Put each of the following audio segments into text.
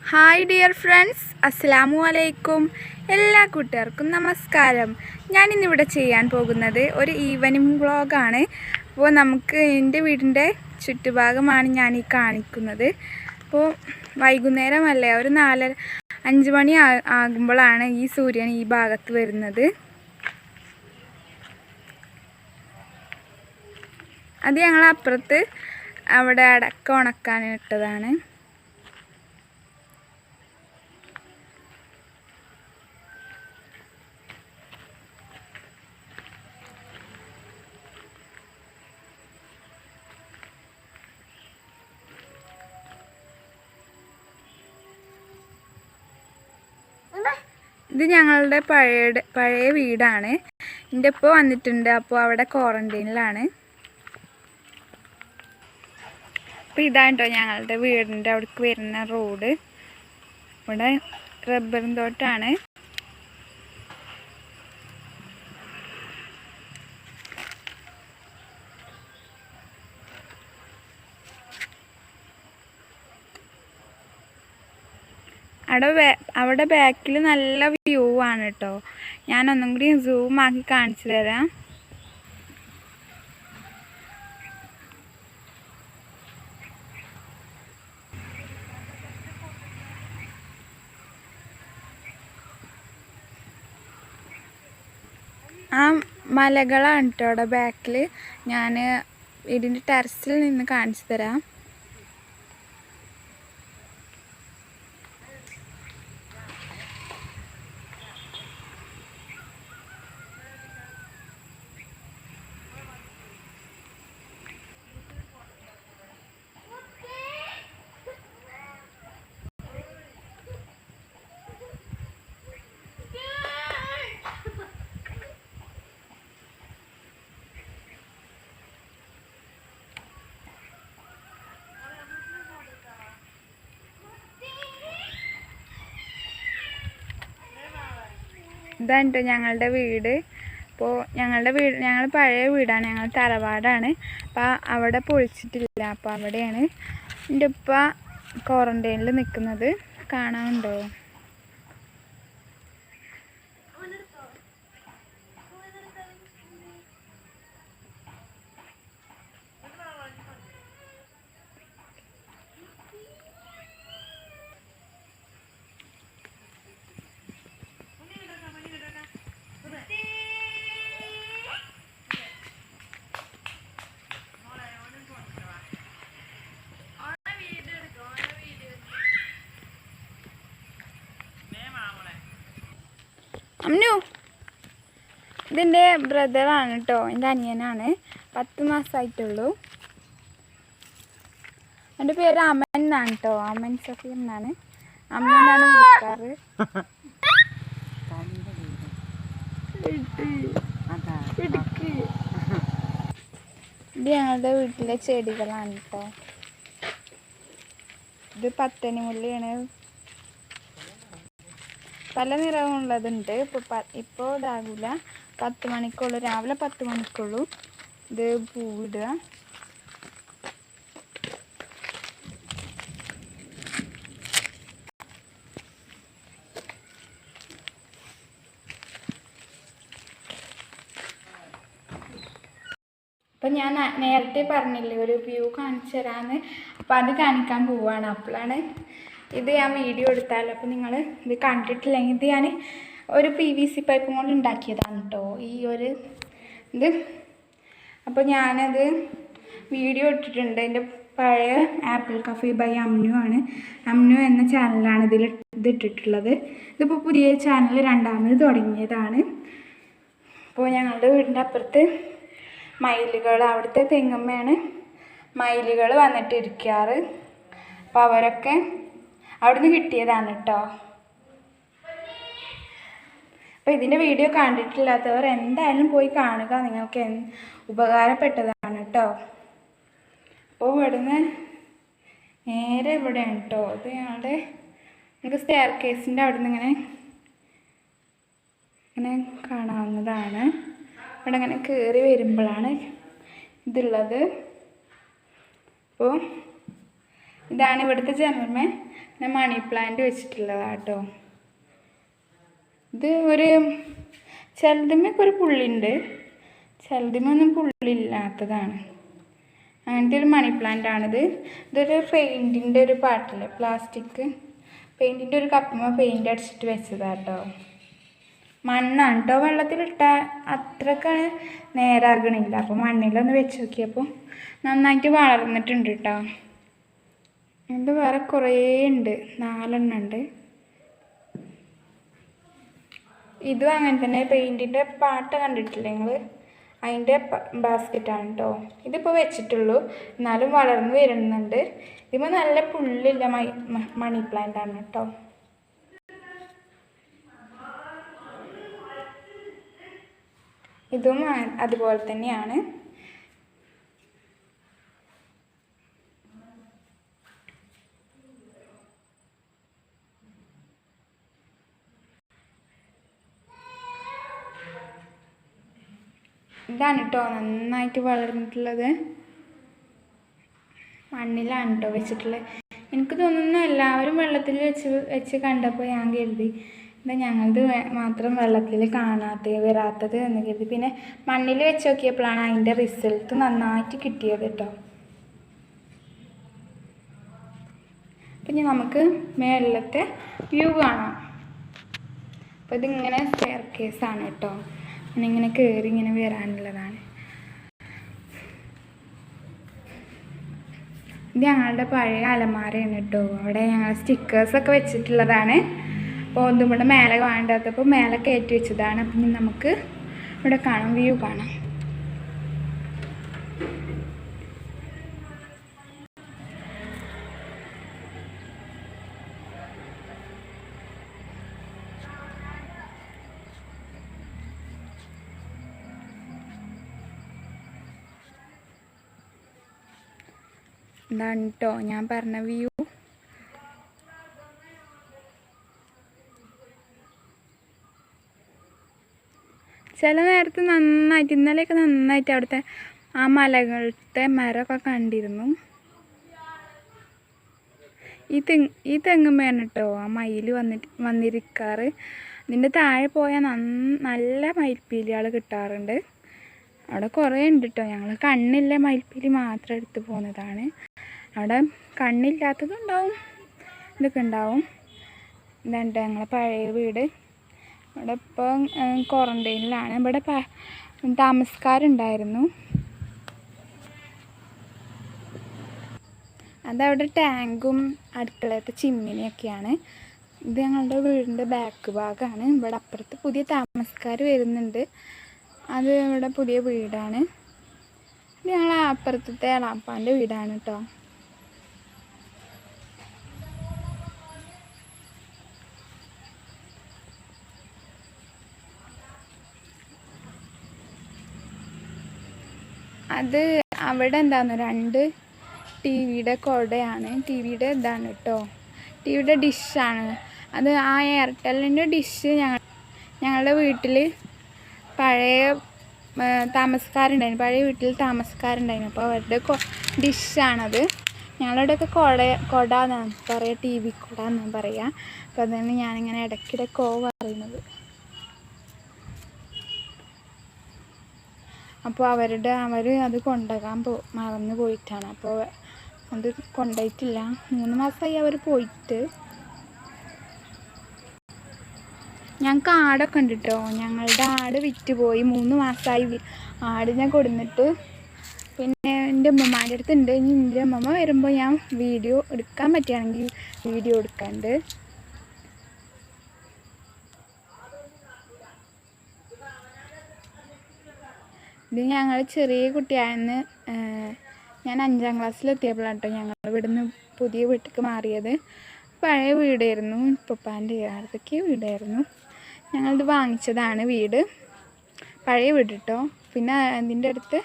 Hi dear friends, അസ്സലാമു അലൈക്കും. എല്ലാ കൂട്ടുകാർക്കും നമസ്കാരം. ഞാനിന്നിവിടെ ചെയ്യാൻ പോകുന്നത് ഒരു ഈവനിങ് വ്ളോഗാണ്. അപ്പോൾ നമുക്ക് എൻ്റെ വീടിൻ്റെ ചുറ്റുഭാഗമാണ് ഞാൻ ഈ കാണിക്കുന്നത്. അപ്പോൾ വൈകുന്നേരമല്ലേ, ഒരു 4-5 മണി ആകുമ്പോഴാണ് ഈ സൂര്യൻ ഈ ഭാഗത്ത് വരുന്നത്. അത് ഞങ്ങളപ്പുറത്ത് അവിടെ അടക്ക ഉണക്കാനിട്ടതാണ്. ഇത് ഞങ്ങളുടെ പഴയ വീടാണ്. എൻ്റെ ഇപ്പോൾ വന്നിട്ടുണ്ട്. അപ്പോൾ അവിടെ ക്വാറൻറ്റൈനിലാണ്. അപ്പോൾ ഇതാണ് കേട്ടോ ഞങ്ങളുടെ വീടിൻ്റെ അവിടേക്ക് വരുന്ന റോഡ്. ഇവിടെ റബ്ബറും തോട്ടാണ്. അവിടെ ബാക്കിൽ നല്ല വ്യൂ ആണ് കേട്ടോ. ഞാനൊന്നും കൂടി സൂം ആക്കി കാണിച്ചു തരാം. ആ മലകളാണ് കേട്ടോ അവിടെ ബാക്കിൽ. ഞാൻ ഇതിൻ്റെ ടെറസിൽ നിന്ന് കാണിച്ചു തരാം. ഇതാണ് കേട്ടോ ഞങ്ങളുടെ വീട്. അപ്പോൾ ഞങ്ങൾ പഴയ വീടാണ്, ഞങ്ങൾ തറവാടാണ്. അപ്പോൾ അവിടെ പൊളിച്ചിട്ടില്ല. അപ്പോൾ അവിടെയാണ് എൻ്റെ ഉപ്പ ക്വാറൻറ്റൈനിൽ നിൽക്കുന്നത്. കാണാനുണ്ടോ? അമ്മു, ഇതെൻ്റെ ബ്രദറാണ് കേട്ടോ, എൻ്റെ അനിയനാണ്. 10 മാസമായിട്ടുള്ളൂ. എൻ്റെ പേര് അമൻ എന്നാണ് കേട്ടോ, അമൻ സഫീർ എന്നാണ്. അമ്മ എന്നാണ് വിളിക്കാറ്. ഇത് ഞങ്ങളുടെ വീട്ടിലെ ചെടികളാണ് കേട്ടോ. ഇത് പത്തനിമുല്ലയാണ്. പല നിറമുള്ളതുണ്ട്. ഇപ്പോൾ ഇതാകില്ല. 10 മണിക്കുള്ളൂ, രാവിലെ 10 മണിക്കുള്ളൂ ഇത് പൂവിടുക. അപ്പം ഞാൻ നേരത്തെ പറഞ്ഞില്ലേ ഒരു വ്യൂ കാണിച്ചു തരാമെന്ന്. അപ്പം അത് കാണിക്കാൻ പോവുകയാണ്. അപ്പോഴാണ് ഇത് ഞാൻ വീഡിയോ എടുത്താലോ. അപ്പോൾ നിങ്ങൾ ഇത് കണ്ടിട്ടില്ലെങ്കിൽ ഇത് ഞാൻ ഒരു PVC പൈപ്പും കൊണ്ട് ഉണ്ടാക്കിയതാണ് കേട്ടോ ഈ ഒരു ഇത്. അപ്പോൾ ഞാനത് വീഡിയോ ഇട്ടിട്ടുണ്ട്. എൻ്റെ പഴയ ആപ്പിൾ കഫേ ബൈ അമ്നു ആണ്. അമ്നു എന്ന ചാനലാണ് ഇതിട്ടിട്ടുള്ളത്. ഇതിപ്പോൾ പുതിയ ചാനൽ 2ാമത് തുടങ്ങിയതാണ്. അപ്പോൾ ഞങ്ങളുടെ വീടിൻ്റെ അപ്പുറത്ത് മയിലുകൾ, അവിടുത്തെ തെങ്ങമ്മയാണ് മയിലുകൾ വന്നിട്ട് ഇരിക്കാറ്. അപ്പോൾ അവരൊക്കെ അവിടുന്ന് കിട്ടിയതാണ് കേട്ടോ. അപ്പോൾ ഇതിൻ്റെ വീഡിയോ കണ്ടിട്ടില്ലാത്തവർ എന്തായാലും പോയി കാണുക, നിങ്ങൾക്ക് ഉപകാരപ്പെട്ടതാണ് കേട്ടോ. അപ്പോൾ ഇവിടുന്ന് നേരെ ഇവിടെയാണ് കേട്ടോ. ഇത് ഞങ്ങളുടെ നിങ്ങൾക്ക് സ്റ്റെയർ കേസിൻ്റെ അവിടുന്ന് ഇങ്ങനെ കാണാവുന്നതാണ്. ഇവിടെ ഇങ്ങനെ കയറി വരുമ്പോഴാണ് ഇതുള്ളത്. അപ്പോൾ ഇതാണ് ഇവിടുത്തെ ജനൽമേ ഞാൻ മണി പ്ലാന്റ് വെച്ചിട്ടുള്ളതാണ് കേട്ടോ. ഇത് ഒരു ചിലതിമൊക്കെ ഒരു പുള്ളിയുണ്ട്, ചിലതിമൊന്നും പുള്ളില്ലാത്തതാണ്. അങ്ങനത്തെ ഒരു മണി പ്ലാന്റ് ആണിത്. ഇതൊരു പെയിൻറ്റിൻ്റെ ഒരു പാട്ടിൽ പ്ലാസ്റ്റിക് പെയിൻറ്റിൻ്റെ ഒരു കപ്പുമ്പോൾ പെയിൻറ്റ് അടിച്ചിട്ട് വെച്ചതാണ് കേട്ടോ. മണ്ണാണ് കേട്ടോ, വെള്ളത്തിലിട്ടാൽ അത്രക്കാണ് നേരാകണില്ല. അപ്പോൾ മണ്ണിലൊന്ന് വെച്ച് നോക്കിയപ്പോൾ നന്നായിട്ട് വളർന്നിട്ടുണ്ട് കേട്ടോ. ഇത് വേറെ കുറേ ഉണ്ട്, 4 എണ്ണം ഉണ്ട്. ഇതും അങ്ങനെ തന്നെ പെയിൻറ്റിൻ്റെ പാട്ട് കണ്ടിട്ടില്ലേ നിങ്ങൾ, അതിൻ്റെ ബാസ്ക്കറ്റാണ് കേട്ടോ. ഇതിപ്പോൾ വെച്ചിട്ടുള്ളൂ, എന്നാലും വളർന്നു വരുന്നുണ്ട്. ഇതിപ്പോൾ നല്ല പുല്ലില്ല മണി പ്ലാന്റ് ആണ് കേട്ടോ. ഇതും അതുപോലെ തന്നെയാണ്. ഇതാണ് കേട്ടോ നന്നായിട്ട് വളർന്നിട്ടുള്ളത്, മണ്ണിലാണ് കേട്ടോ വെച്ചിട്ടുള്ളത്. എനിക്ക് തോന്നുന്നു എല്ലാവരും വെള്ളത്തിൽ വെച്ച് കണ്ടപ്പോൾ ഞാൻ കരുതി എന്താ ഞങ്ങളത് മാത്രം വെള്ളത്തിൽ വരാത്തത് എന്ന് കരുതി. പിന്നെ മണ്ണിൽ വെച്ച് നോക്കിയപ്പോഴാണ് അതിൻ്റെ റിസൾട്ട് നന്നായിട്ട് കിട്ടിയത് കേട്ടോ. പിന്നെ നമുക്ക് മേളത്തെ വ്യൂ കാണാം. അപ്പോൾ ഇതിങ്ങനെ സ്റ്റെയർ കേസാണ് കേട്ടോ, ഇങ്ങനെ കയറി ഇങ്ങനെ വരാനുള്ളതാണ്. ഇത് ഞങ്ങളുടെ പഴയ അലമാരയാണ് കേട്ടോ. അവിടെ ഞങ്ങൾ സ്റ്റിക്കേഴ്സൊക്കെ വെച്ചിട്ടുള്ളതാണ്. അപ്പോൾ ഒന്നും കൂടെ മേലെ വേണ്ടാത്തപ്പോൾ മേലെ കയറ്റി വെച്ചതാണ്. അപ്പം ഇനി നമുക്ക് ഇവിടെ കാണാം, വ്യൂ കാണാം. ഇതാണ് കേട്ടോ ഞാൻ പറഞ്ഞ വ്യൂ. ചില നേരത്ത് നന്നായിട്ട്, ഇന്നലെയൊക്കെ നന്നായിട്ട് അവിടുത്തെ ആ മലകളുടെ മരമൊക്കെ കണ്ടിരുന്നു. ഈ തെങ്ങുമ്മയാണ് കേട്ടോ ആ മയിൽ വന്നിരിക്കാറ്. ഇതിൻ്റെ താഴെ പോയാൽ നല്ല മയിൽപ്പീലികൾ കിട്ടാറുണ്ട്. അവിടെ കുറേ ഉണ്ട് കേട്ടോ. ഞങ്ങൾ കണ്ണില്ല മയിൽപ്പീലി മാത്രം എടുത്ത് പോകുന്നതാണ്. അവിടെ കണ്ണില്ലാത്തതുണ്ടാവും, ഇതൊക്കെ ഉണ്ടാവും. ഇതുണ്ട് ഞങ്ങളെ പഴയ വീട്. ഇവിടെ ഇപ്പം ക്വാറൻറ്റൈനിലാണ്. ഇവിടെ താമസക്കാരുണ്ടായിരുന്നു. അതവിടെ ടാങ്കും അടുക്കളത്തെ ചിമ്മിനിയൊക്കെയാണ്. ഇത് ഞങ്ങളുടെ വീടിൻ്റെ ബാക്ക് ഭാഗമാണ്. ഇവിടെ അപ്പുറത്ത് പുതിയ താമസക്കാർ വരുന്നുണ്ട്. അത് ഇവിടെ പുതിയ വീടാണ്. ഇത് ഞങ്ങൾ അപ്പുറത്തെ എളാപ്പാൻ്റെ വീടാണ് കേട്ടോ. അത് അവിടെ എന്താന്ന് 2 TV-യുടെ കുടയാണ്. TV-യുടെ ഇതാണ് കേട്ടോ, TV-യുടെ ഡിഷാണ് അത്. ആ എയർടെല്ലിൻ്റെ ഡിഷ് ഞങ്ങളുടെ വീട്ടിൽ പഴയ താമസക്കാരുണ്ടായിരുന്നു, പഴയ വീട്ടിൽ താമസക്കാരുണ്ടായിരുന്നു. അപ്പോൾ അവരുടെ ഡിഷാണത്. ഞങ്ങളുടെയൊക്കെ കുട എന്നാണ് പറയുക, TV കുട എന്നാണ് പറയുക. അപ്പോൾ അതുതന്നെ ഞാനിങ്ങനെ ഇടയ്ക്കിടയ്ക്കോ പറയുന്നത്. അപ്പോൾ അവർ അത് കൊണ്ടുപോകാൻ മറന്നു പോയിട്ടാണ്. അപ്പോൾ അത് കൊണ്ടുപോയിട്ടില്ല. 3 മാസമായി അവർ പോയിട്ട്. ഞങ്ങൾക്ക് ആടൊക്കെ ഉണ്ട് കേട്ടോ. ഞങ്ങളുടെ ആട് വിറ്റ് പോയി. 3 മാസമായി ആടിനെ കൊടുന്നിട്ട്. പിന്നെ എൻ്റെ ഉമ്മമാരുടെ അടുത്തുണ്ട്. ഇനി എൻ്റെ അമ്മമ്മ വരുമ്പോൾ ഞാൻ വീഡിയോ എടുക്കാൻ പറ്റുകയാണെങ്കിൽ വീഡിയോ എടുക്കാറുണ്ട്. ഇത് ഞങ്ങൾ ചെറിയ കുട്ടിയായെന്ന് ഞാൻ 5ാം ക്ലാസ്സിലെത്തിയപ്പോഴാണ് കേട്ടോ ഞങ്ങൾ ഇവിടുന്ന് പുതിയ വീട്ടിലേക്ക് മാറിയത്. പഴയ വീടായിരുന്നു, പപ്പാൻ്റെ അടുത്തേക്ക് വീടായിരുന്നു. ഞങ്ങളിത് വാങ്ങിച്ചതാണ് വീട്, പഴയ വീട് കേട്ടോ. പിന്നെ അതിൻ്റെ അടുത്ത്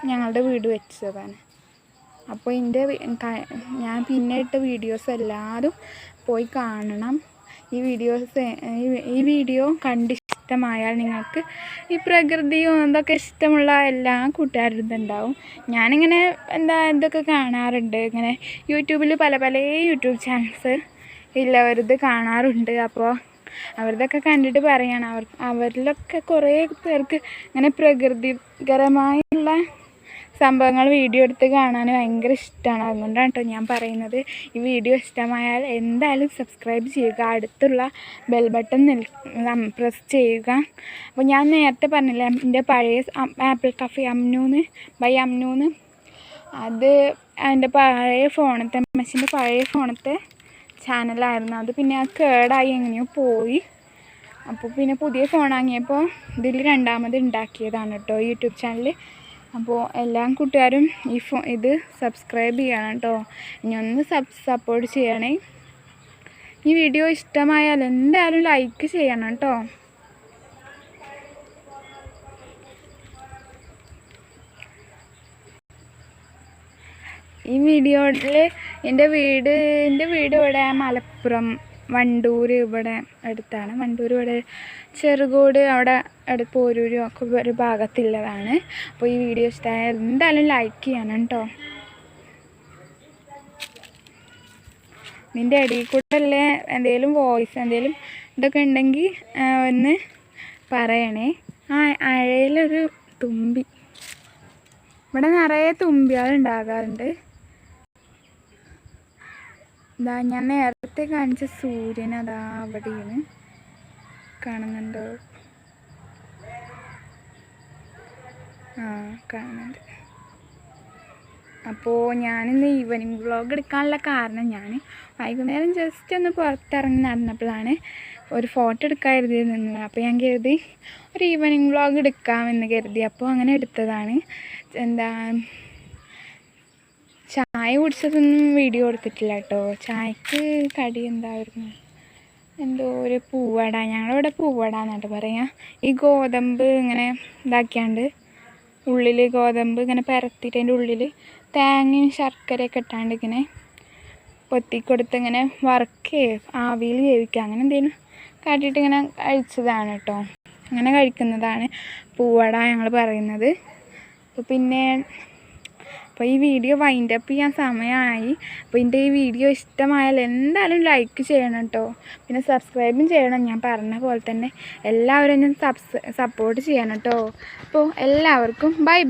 ഞങ്ങളുടെ വീട് വെച്ചതാണ്. അപ്പോൾ ഞാൻ പിന്നെ ഇട്ട വീഡിയോസ് എല്ലാവരും പോയി കാണണം. ഈ വീഡിയോ ഇഷ്ടമായാൽ നിങ്ങൾക്ക് ഈ പ്രകൃതിയും ഇതൊക്കെ ഇഷ്ടമുള്ള എല്ലാ കൂട്ടുകാരും ഉണ്ടാവും. ഞാനിങ്ങനെ ഇതൊക്കെ കാണാറുണ്ട്, ഇങ്ങനെ യൂട്യൂബിൽ പല യൂട്യൂബ് ചാനൽസ് ഉള്ളവരത് കാണാറുണ്ട്. അപ്പോൾ അവരതൊക്കെ കണ്ടിട്ട് പറയാണ് അവരിലൊക്കെ കുറേ പേർക്ക് ഇങ്ങനെ പ്രകൃതികരമായുള്ള സംഭവങ്ങൾ വീഡിയോ എടുത്ത് കാണാൻ ഭയങ്കര ഇഷ്ടമാണ്. അതുകൊണ്ടാണ് കേട്ടോ ഞാൻ പറയുന്നത്. ഈ വീഡിയോ ഇഷ്ടമായാൽ എന്തായാലും സബ്സ്ക്രൈബ് ചെയ്യുക, അടുത്തുള്ള ബെൽ ബട്ടൺ പ്രസ് ചെയ്യുക. അപ്പോൾ ഞാൻ നേരത്തെ പറഞ്ഞില്ലേ എൻ്റെ പഴയ ആപ്പിൾ കഫേ അമ്നൂന്ന് അത് എൻ്റെ പഴയ ഫോണത്തെ അമ്മച്ചിൻ്റെ പഴയ ഫോണത്തെ ചാനലായിരുന്നു. അത് പിന്നെ അത് കേടായി എങ്ങനെയോ പോയി. അപ്പോൾ പിന്നെ പുതിയ ഫോൺ വാങ്ങിയപ്പോൾ ഇതിൽ രണ്ടാമത് ഉണ്ടാക്കിയതാണ് കേട്ടോ യൂട്യൂബ് ചാനൽ. അപ്പോൾ എല്ലാ കൂട്ടുകാരും ഇത് സബ്സ്ക്രൈബ് ചെയ്യണം കേട്ടോ. ഇനി ഒന്ന് സപ്പോർട്ട് ചെയ്യണേ. ഈ വീഡിയോ ഇഷ്ടമായാൽ എന്തായാലും ലൈക്ക് ചെയ്യണം കേട്ടോ. ഈ വീഡിയോയിൽ എൻ്റെ വീട് ഇവിടെ മലപ്പുറം വണ്ടൂർ ഇവിടെ അടുത്താണ്. വണ്ടൂർ ഇവിടെ ചെറുകോട് അവിടെ പോരൂരും ഒക്കെ ഒരു ഭാഗത്തുള്ളതാണ്. അപ്പോൾ ഈ വീഡിയോ ഇഷ്ടമായാൽ എന്തായാലും ലൈക്ക് ചെയ്യണം കേട്ടോ. നിൻ്റെ ഇടയിൽ കൂടെ അല്ലേ എന്തെങ്കിലും വോയിസ് എന്തെങ്കിലും ഇതൊക്കെ ഉണ്ടെങ്കിൽ ഒന്ന് പറയണേ. അഴയിലൊരു തുമ്പി, ഇവിടെ നിറയെ തുമ്പികൾ ഉണ്ടാകാറുണ്ട്. ഞാൻ നേരത്തെ കാണിച്ച സൂര്യൻ അതാ അവിടെയാണ്, കാണുന്നുണ്ടോ? കാണുന്നുണ്ട്. അപ്പോൾ ഞാനിന്ന് ഈവനിങ് വ്ളോഗ് എടുക്കാനുള്ള കാരണം ഞാൻ വൈകുന്നേരം ജസ്റ്റ് ഒന്ന് പുറത്തിറങ്ങി നടന്നപ്പോഴാണ് ഒരു ഫോട്ടോ എടുക്കാൻ നിന്നത്. അപ്പോൾ ഞാൻ കരുതി ഒരു ഈവനിങ് വ്ളോഗ് എടുക്കാമെന്ന് കരുതി. അപ്പോൾ അങ്ങനെ എടുത്തതാണ്. ചായ കുടിച്ചതൊന്നും വീഡിയോ എടുത്തിട്ടില്ല കേട്ടോ. ചായക്ക് കടി എന്തായിരുന്നു, എന്തോ ഒരു പൂവട. ഞങ്ങളിവിടെ പൂവട എന്നിട്ട് പറയാം. ഈ ഗോതമ്പ് ഇങ്ങനെ ഇതാക്കിയാണ്ട് ഉള്ളിൽ ഗോതമ്പ് ഇങ്ങനെ പരത്തിയിട്ട് അതിൻ്റെ ഉള്ളിൽ തേങ്ങയും ശർക്കരയൊക്കെ ഇട്ടാണ്ട് ഇങ്ങനെ പൊത്തിക്കൊടുത്ത് ഇങ്ങനെ ആവിയിൽ വേവിക്കുക അങ്ങനെ എന്തെങ്കിലും കാട്ടിയിട്ട് ഇങ്ങനെ കഴിച്ചതാണ് കേട്ടോ. അങ്ങനെ കഴിക്കുന്നതാണ് പൂവട ഞങ്ങൾ പറയുന്നത്. അപ്പോൾ ഈ വീഡിയോ വൈൻഡ് അപ്പ് ചെയ്യാൻ സമയമായി. അപ്പോൾ എൻ്റെ ഈ വീഡിയോ ഇഷ്ടമായാൽ എന്തായാലും ലൈക്ക് ചെയ്യണം കേട്ടോ. പിന്നെ സബ്സ്ക്രൈബും ചെയ്യണം. ഞാൻ പറഞ്ഞ പോലെ തന്നെ എല്ലാവരും സപ്പോർട്ട് ചെയ്യണം കേട്ടോ. അപ്പോൾ എല്ലാവർക്കും ബൈ.